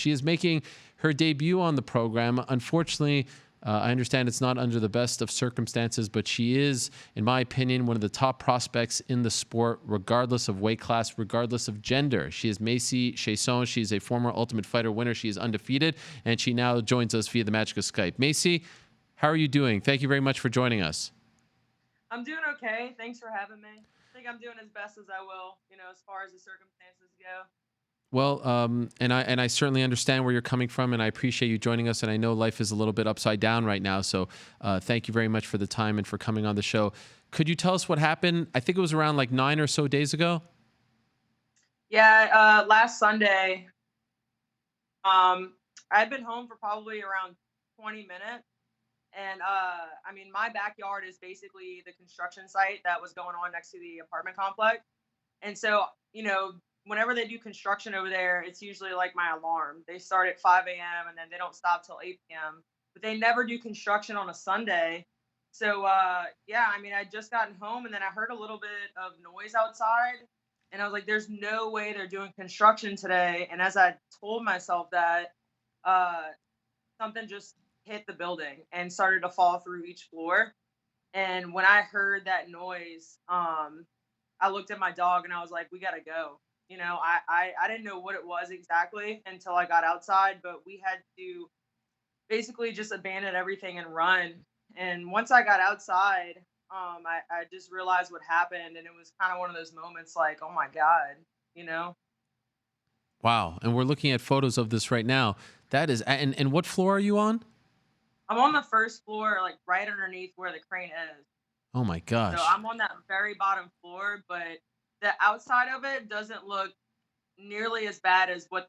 She is making her debut on the program. Unfortunately, I understand it's not under the best of circumstances, but she is, in my opinion, one of the top prospects in the sport, regardless of weight class, regardless of gender. She is Macy Chiasson. She's a former Ultimate Fighter winner. She is undefeated, and she now joins us via the magic of Skype. Macy, how are you doing? Thank you very much for joining us. I'm doing okay. Thanks for having me. I think I'm doing as best as I will, as far as the circumstances go. Well, and I certainly understand where you're coming from, and I appreciate you joining us. And I know life is a little bit upside down right now, so thank you very much for the time and for coming on the show. Could you tell us what happened? I think it was around like 9 or so days ago. Yeah, last Sunday, I'd been home for probably around 20 minutes. And I mean, my backyard is basically the construction site that was going on next to the apartment complex. And so, whenever they do construction over there, it's usually like my alarm. They start at 5 a.m. and then they don't stop till 8 p.m. But they never do construction on a Sunday. So, yeah, I mean, I just gotten home and then I heard a little bit of noise outside. And I was like, there's no way they're doing construction today. And as I told myself that, uh, something just hit the building and started to fall through each floor. And when I heard that noise, I looked at my dog and I was like, we gotta go. I didn't know what it was exactly until I got outside, but we had to basically just abandon everything and run. And once I got outside, I just realized what happened. And it was kind of one of those moments like, oh my God, you know? Wow. And we're looking at photos of this right now. That is, and what floor are you on? I'm on the first floor, like right underneath where the crane is. Oh my So gosh. I'm on that very bottom floor, but the outside of it doesn't look nearly as bad as what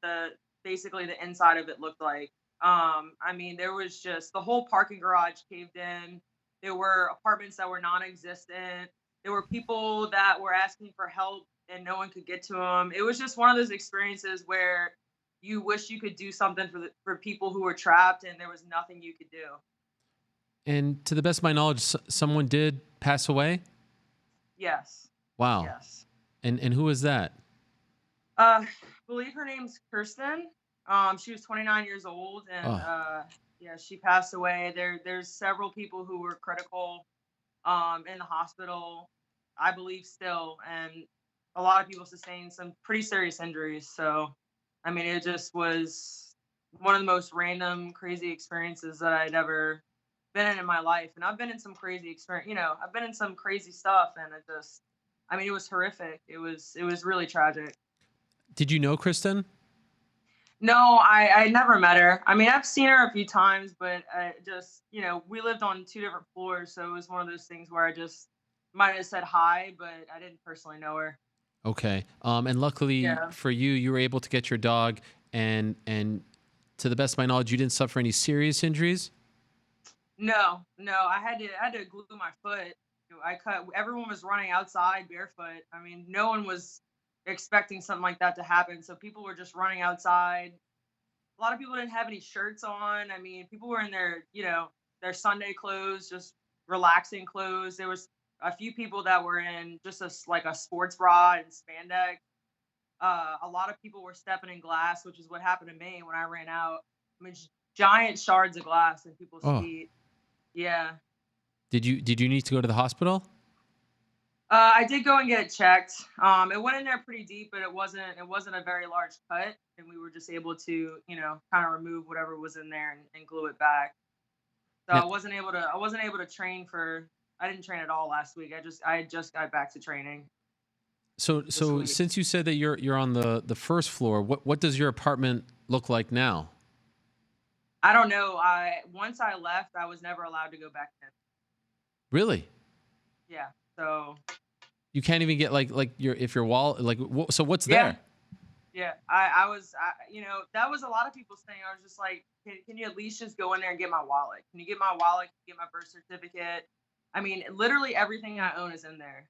basically the inside of it looked like. I mean, there was just the whole parking garage caved in. There were apartments that were non-existent. There were people that were asking for help and no one could get to them. It was just one of those experiences where you wish you could do something for people who were trapped and there was nothing you could do. And to the best of my knowledge, someone did pass away. Yes. Wow. Yes. And who is that? I believe her name's Kirsten. She was 29 years old, and Oh, yeah, she passed away. There's several people who were critical, in the hospital, I believe still, and a lot of people sustained some pretty serious injuries. So, I mean, it just was one of the most random, crazy experiences that I'd ever been in my life. And I've been in some crazy experience, I've been in some crazy stuff, and I mean, it was horrific. It was really tragic. did you know Kristen? No, I never met her. I mean, I've seen her a few times, but I just, we lived on two different floors, so it was one of those things where I just might have said hi, but I didn't personally know her. Okay. And luckily Yeah. for you, you were able to get your dog, and to the best of my knowledge, you didn't suffer any serious injuries. No, no, I had to glue my foot. I cut. Everyone was running outside barefoot. I mean, no one was expecting something like that to happen, so people were just running outside. A lot of people didn't have any shirts on. I mean, people were in their Sunday clothes, just relaxing clothes. There was a few people that were in just like a sports bra and spandex. A lot of people were stepping in glass, which is what happened to me when I ran out. I mean, giant shards of glass in people's Oh, feet. Yeah. did you need to go to the hospital? I did go and get it checked. It went in there pretty deep, but it wasn't a very large cut, and we were just able to, kind of remove whatever was in there and glue it back. So Now, I wasn't able to train for. I didn't train at all last week. I just got back to training this so week. since you said that you're on the first floor, what does your apartment look like now? I don't know. I Once I left, I was never allowed to go back in. Really? Yeah. So You can't even get like your if your wall like so what's yeah, there? yeah. That was a lot of people's thing. I was just like, can you at least just go in there and get my wallet? Can you get my wallet? Can you get my birth certificate? I mean, literally everything I own is in there.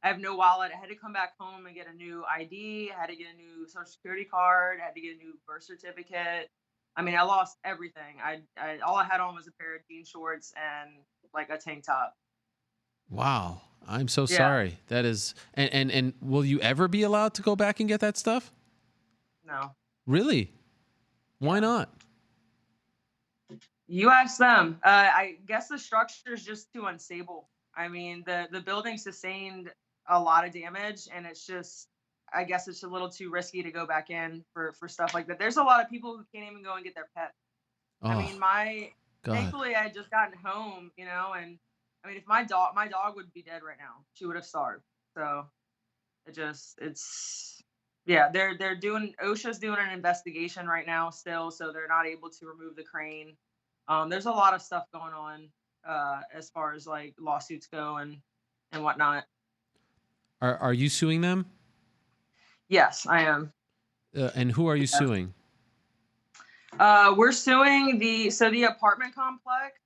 I have no wallet. I had to come back home and get a new ID. I had to get a new social security card. I had to get a new birth certificate. I mean, I lost everything. I all I had on was a pair of jean shorts and like a tank top. Wow. I'm so Yeah, sorry. That is and will you ever be allowed to go back and get that stuff? no. Really? Why not? You ask them. I guess the structure is just too unstable. I mean, the building sustained a lot of damage, and it's just, I guess it's a little too risky to go back in for stuff like that. There's a lot of people who can't even go and get their pets. I mean, Oh, God. thankfully I had just gotten home, and I mean, if my dog would be dead right now. She would have starved. So it's yeah, they're doing OSHA's doing an investigation right now still, so they're not able to remove the crane. There's a lot of stuff going on as far as like lawsuits go and whatnot. Are you suing them? Yes, I am. And who are you Yeah. suing? We're suing the apartment complex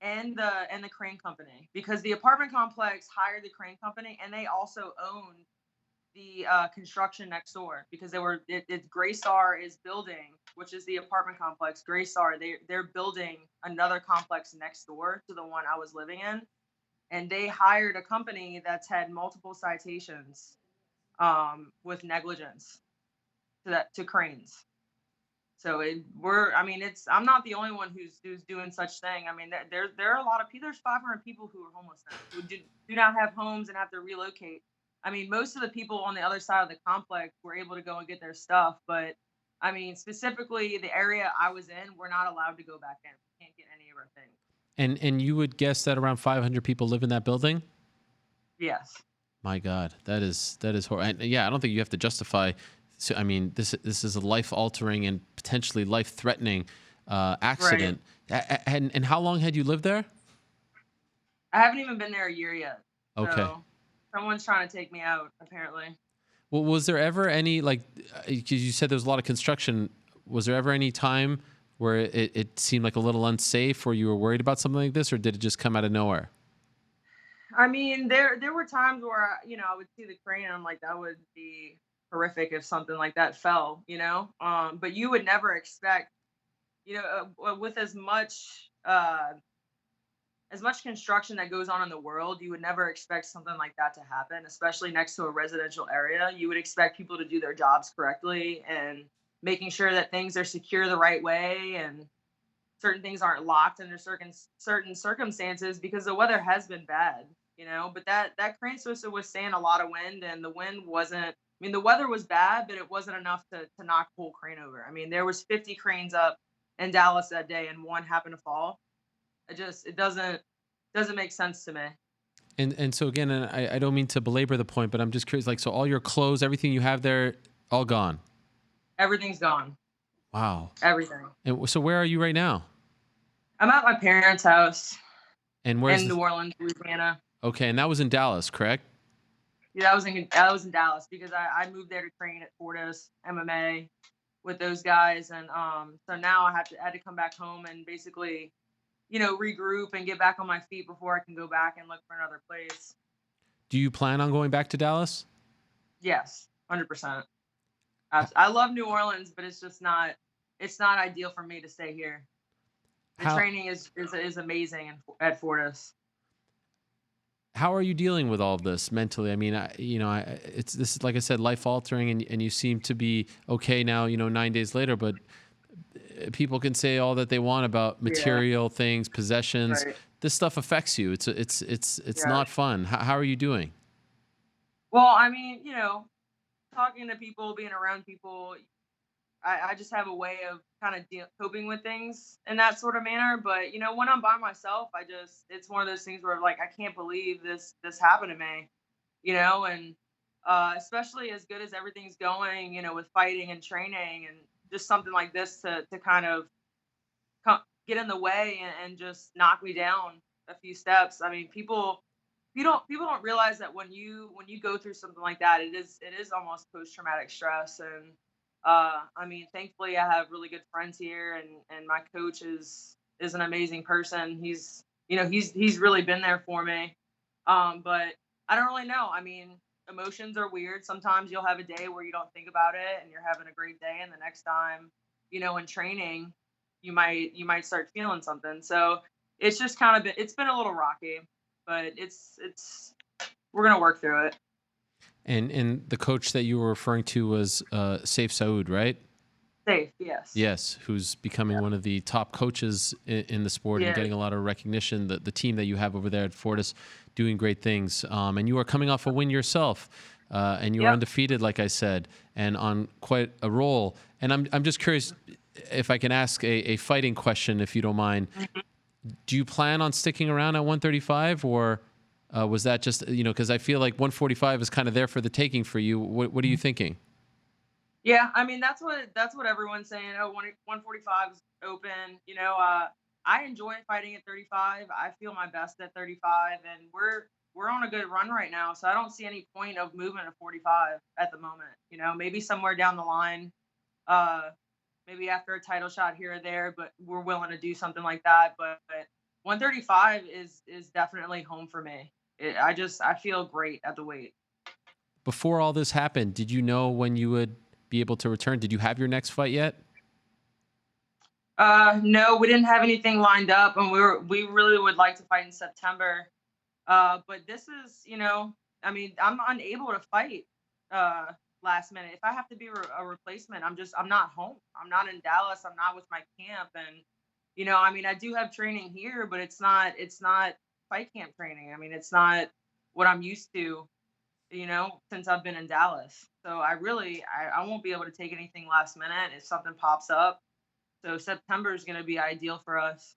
and the crane company because the apartment complex hired the crane company and they also own the construction next door because Graystar is building, which is the apartment complex. Graystar, they're building another complex next door to the one I was living in, and they hired a company that's had multiple citations with negligence to cranes. So I mean, I'm not the only one who's doing such thing. I mean, there are a lot of people. There's 500 people who are homeless now who do not have homes and have to relocate. I mean, most of the people on the other side of the complex were able to go and get their stuff, but I mean, specifically the area I was in, we're not allowed to go back in. We can't get any of our things. And you would guess that around 500 people live in that building? Yes. My God, that is horrible. Yeah, I don't think you have to justify. So, I mean, this is a life altering and potentially life threatening Right. accident. And how long had you lived there? I haven't even been there a year yet. Okay. So someone's trying to take me out, apparently. Well, was there ever any like? Because you said there was a lot of construction. Was there ever any time where it seemed like a little unsafe, or you were worried about something like this, or did it just come out of nowhere? I mean, there were times where I would see the crane and I'm like, that would be horrific if something like that fell. But you would never expect, with as much construction that goes on in the world, you would never expect something like that to happen, especially next to a residential area. You would expect people to do their jobs correctly and making sure that things are secure the right way and certain things aren't locked under certain circumstances because the weather has been bad. But that crane's supposed to withstand a lot of wind, and the wind wasn't. I mean, the weather was bad, but it wasn't enough to knock the whole crane over. I mean, there was 50 cranes up in Dallas that day, and one happened to fall. It doesn't make sense to me. And so again, and I don't mean to belabor the point, but I'm just curious. Like, so all your clothes, everything you have there, all gone. Everything's gone. Wow. Everything. And so where are you right now? I'm at my parents' house And where's in the? New Orleans, Louisiana. Okay, and that was in Dallas, correct? Yeah, I was in Dallas because I moved there to train at Fortis MMA with those guys, and so now I had to come back home and basically regroup and get back on my feet before I can go back and look for another place. Do you plan on going back to Dallas? Yes, 100%. I love New Orleans, but it's not ideal for me to stay here. The How training is amazing at Fortis. how are you dealing with all of this mentally? I mean, it's this is like I said, life altering, and you seem to be okay now. 9 days later, but people can say all that they want about Yeah, material things, possessions. right. This stuff affects you. It's Yeah. not fun. How are you doing? Well, I mean, talking to people, being around people, I just have a way of kind of coping with things in that sort of manner. But when I'm by myself, it's one of those things where like I can't believe this happened to me. And especially as good as everything's going, with fighting and training, and just something like this to kind of get in the way and just knock me down a few steps. I mean, people don't realize that when you go through something like that, it is almost post traumatic stress. And I mean, thankfully, I have really good friends here, and my coach is an amazing person. He's really been there for me. But I don't really know. I mean, emotions are weird. Sometimes you'll have a day where you don't think about it and you're having a great day, and the next time, in training, you might start feeling something. So it's just it's been a little rocky, but it's we're gonna work through it. And the coach that you were referring to was Saif Saud, right? Safe, yes. Yes, who's becoming one of the top coaches in the sport and Yeah. getting a lot of recognition. The team that you have over there at Fortis doing great things. And you are coming off a win yourself, and you are Yep. undefeated, like I said, and on quite a roll. And I'm just curious if I can ask a fighting question, if you don't mind. Mhm. Do you plan on sticking around at 135, or was that just, because I feel like 145 is kind of there for the taking for you. What are you thinking? Yeah, I mean that's what everyone's saying. Oh, 145 is open. I enjoy fighting at 35. I feel my best at 35, and we're on a good run right now. So I don't see any point of moving to 45 at the moment. Maybe somewhere down the line, uh, maybe after a title shot here or there, but we're willing to do something like that. But 135 is definitely home for me. I feel great at the weight. Before all this happened, did you know when you would be able to return? Did you have your next fight yet? No, we didn't have anything lined up, and we really would like to fight in September. But this is, I mean, I'm unable to fight uh last minute. If I have to be a replacement, I'm not home. I'm not in Dallas. I'm not with my camp, and I mean, I do have training here, but it's not fight camp training. I mean, it's not what I'm used to, since I've been in Dallas. So I won't be able to take anything last minute if something pops up. So September is going to be ideal for us.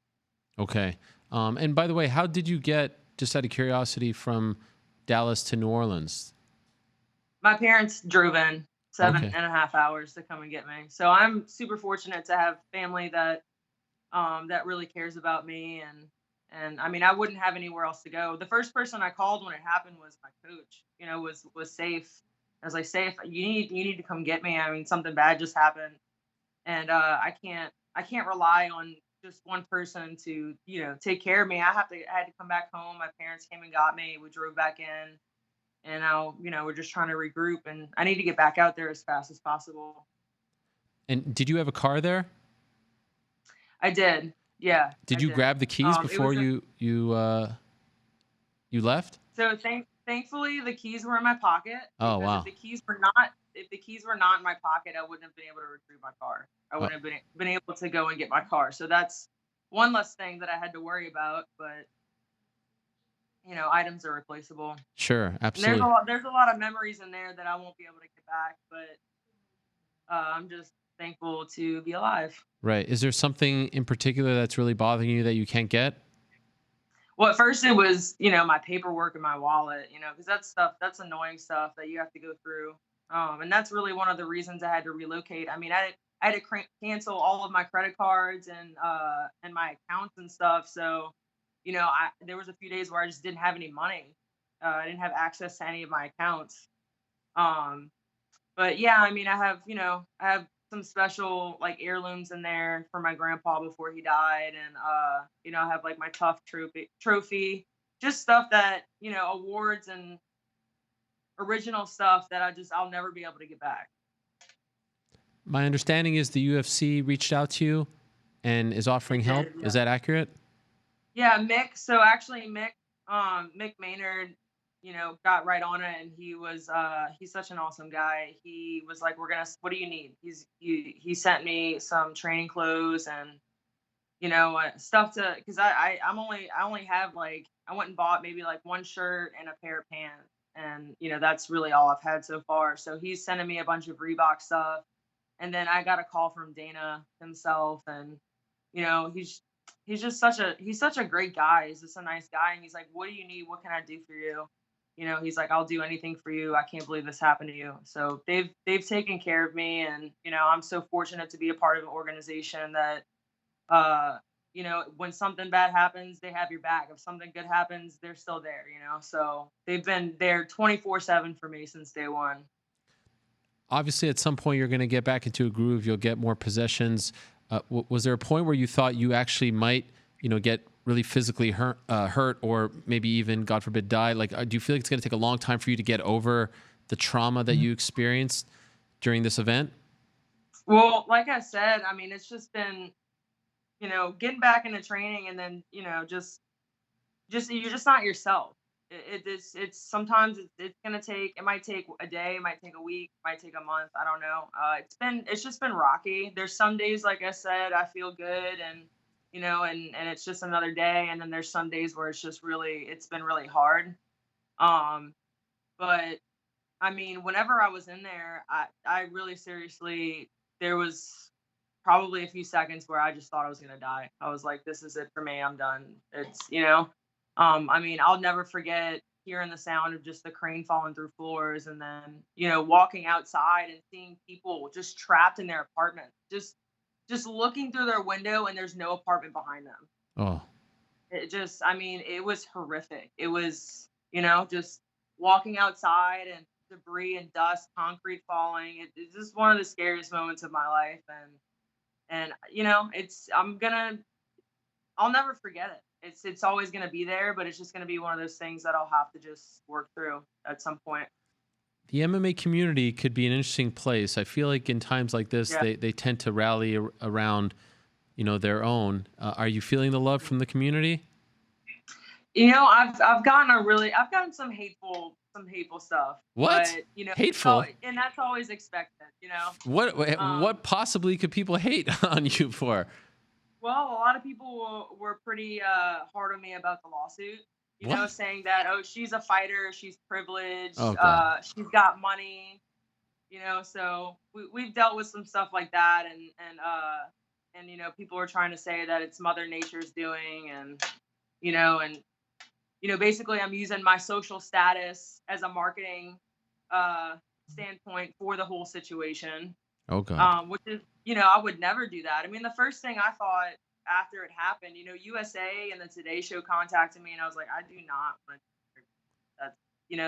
Okay. And by the way, how did you get, just out of curiosity, from Dallas to New Orleans? My parents drove in seven Okay. and a half hours to come and get me. So I'm super fortunate to have family that really cares about me, and I mean I wouldn't have anywhere else to go. The first person I called when it happened was my coach. Was safe. I was like, safe, you need to come get me. I mean, something bad just happened, and I can't rely on just one person to take care of me. I had to come back home. My parents came and got me. We drove back in, and now we're just trying to regroup, and I need to get back out there as fast as possible. And did you have a car there? I did. Yeah, I Did you did. grab the keys It before was a you left? So thankfully the keys were in my pocket, Oh, because wow. if the keys were not in my pocket, I wouldn't have been able to retrieve my car. I Uh, wouldn't have been able to go and get my car. So that's one less thing that I had to worry about. But items are replaceable, sure, and there's a absolutely. lot there's a lot of memories in there that I won't be able to get back. But I'm just thankful to be alive. Right. Is there something in particular that's really bothering you that you can't get? Well, at first it was, my paperwork and my wallet, because that's annoying stuff that you have to go through. And that's really one of the reasons I had to relocate. I mean, I had to cancel all of my credit cards and my accounts and stuff. So, there was a few days where I just didn't have any money. I didn't have access to any of my accounts. Um, but yeah, I mean, I have some special like heirlooms in there for my grandpa before he died, and I have like my tough trophy, just stuff that awards and original stuff that I'll never be able to get back. My understanding is the UFC reached out to you and is offering It help. did, Is yeah. that accurate? Yeah, Mick. So actually, Mick Maynard, got right on it, and he's such an awesome guy. He was like, "We're gonna. What do you need?" He sent me some training clothes and stuff to, because I only have like, I went and bought maybe like one shirt and a pair of pants, and that's really all I've had so far. So he's sending me a bunch of Reebok stuff, and then I got a call from Dana himself, and he's just such a great guy. He's just a nice guy, and he's like, "What do you need? What can I do for you?" He's like, "I'll do anything for you. I can't believe this happened to you." So they've taken care of me, and I'm so fortunate to be a part of an organization that uh when something bad happens, they have your back. If something good happens, they're still there. So they've been there 24/7 for me since day one. Obviously, at some point, you're going to get back into a groove. You'll get more possessions. Was there a point where you thought you actually might, get really physically hurt, or maybe even, God forbid, die? Like, do you feel like it's going to take a long time for you to get over the trauma that you experienced during this event? Well, like I said, I mean, it's just been getting back into training, and then just you're just not yourself. It's sometimes it's gonna take, it might take a day, it might take a week, it might take a month. I don't know. It's just been rocky. There's some days, like I said, I feel good, and and it's just another day, and then there's some days where it's been really hard. Um, but I mean, whenever I was in there, I really seriously, there was probably a few seconds where I just thought I was gonna die. I was like, "This is it for me. I'm done." I mean, I'll never forget hearing the sound of just the crane falling through floors, and then walking outside and seeing people just trapped in their apartment, just looking through their window, and there's no apartment behind them. Oh, I mean, it was horrific. It was, just walking outside and debris and dust, concrete falling. It's just one of the scariest moments of my life, and I'll never forget it. It's always gonna be there, but it's just gonna be one of those things that I'll have to just work through at some point. the MMA community could be an interesting place. I feel like in times like this, Yeah. they tend to rally around, their own. Are you feeling the love from the community? I've gotten some hateful stuff, but What? Hateful? and that's always expected. What Um, possibly could people hate on you for? Well, a lot of people were pretty hard on me about the lawsuit. What? Saying that, oh, she's a fighter, she's Oh privileged, God. she's got money. So we've dealt with some stuff like that, and people are trying to say that it's Mother Nature's doing, and basically I'm using my social status as a marketing uh, standpoint for the whole situation, Oh God. which is, I would never do that. I mean, the first thing I thought after it happened, USA and the Today Show contacted me, and I was like, I do not want to.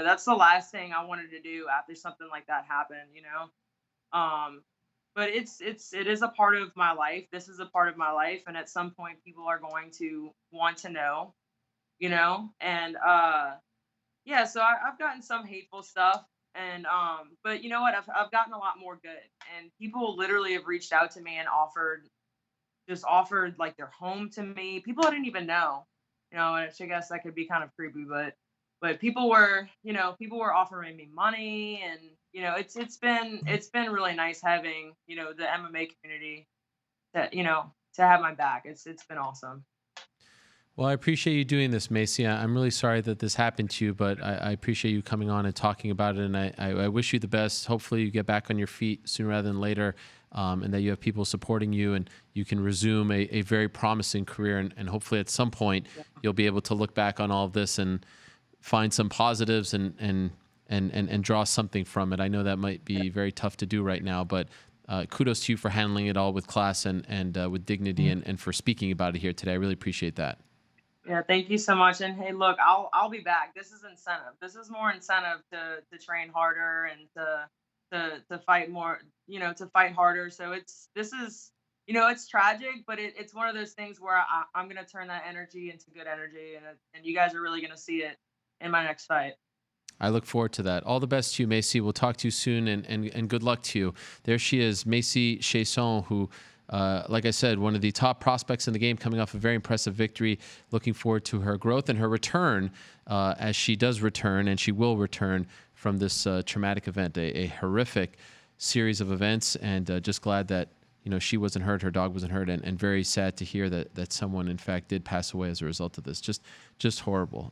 That's the last thing I wanted to do after something like that happened. Um, but it is a part of my life. This is a part of my life, and at some point, people are going to want to know, and yeah, so I've gotten some hateful stuff, and but you know what? I've gotten a lot more good, and people literally have reached out to me and offered like their home to me. People I didn't even know, which I guess that could be kind of creepy, but people were offering me money, and it's been really nice having the MMA community to have my back. It's been awesome. Well, I appreciate you doing this, Macy. I'm really sorry that this happened to you, but I appreciate you coming on and talking about it. And I wish you the best. Hopefully, you get back on your feet sooner rather than later, and that you have people supporting you, and you can resume a very promising career. And hopefully, at some point, you'll be able to look back on all of this and find some positives and draw something from it. I know that might be very tough to do right now, but kudos to you for handling it all with class and with dignity, and for speaking about it here today. I really appreciate that. Yeah, thank you so much. And hey, look, I'll be back. This is incentive. This is more incentive to train harder and to fight more, to fight harder. So it's tragic, but it's one of those things where I'm gonna turn that energy into good energy, and you guys are really gonna see it in my next fight. I look forward to that. All the best to you, Macy. We'll talk to you soon, and good luck to you. There she is, Macy Chiasson, who, like I said, one of the top prospects in the game, coming off a very impressive victory. Looking forward to her growth and her return, as she does return, and she will return from this traumatic event, a horrific series of events, and just glad that she wasn't hurt, her dog wasn't hurt, and very sad to hear that someone in fact did pass away as a result of this. Just horrible.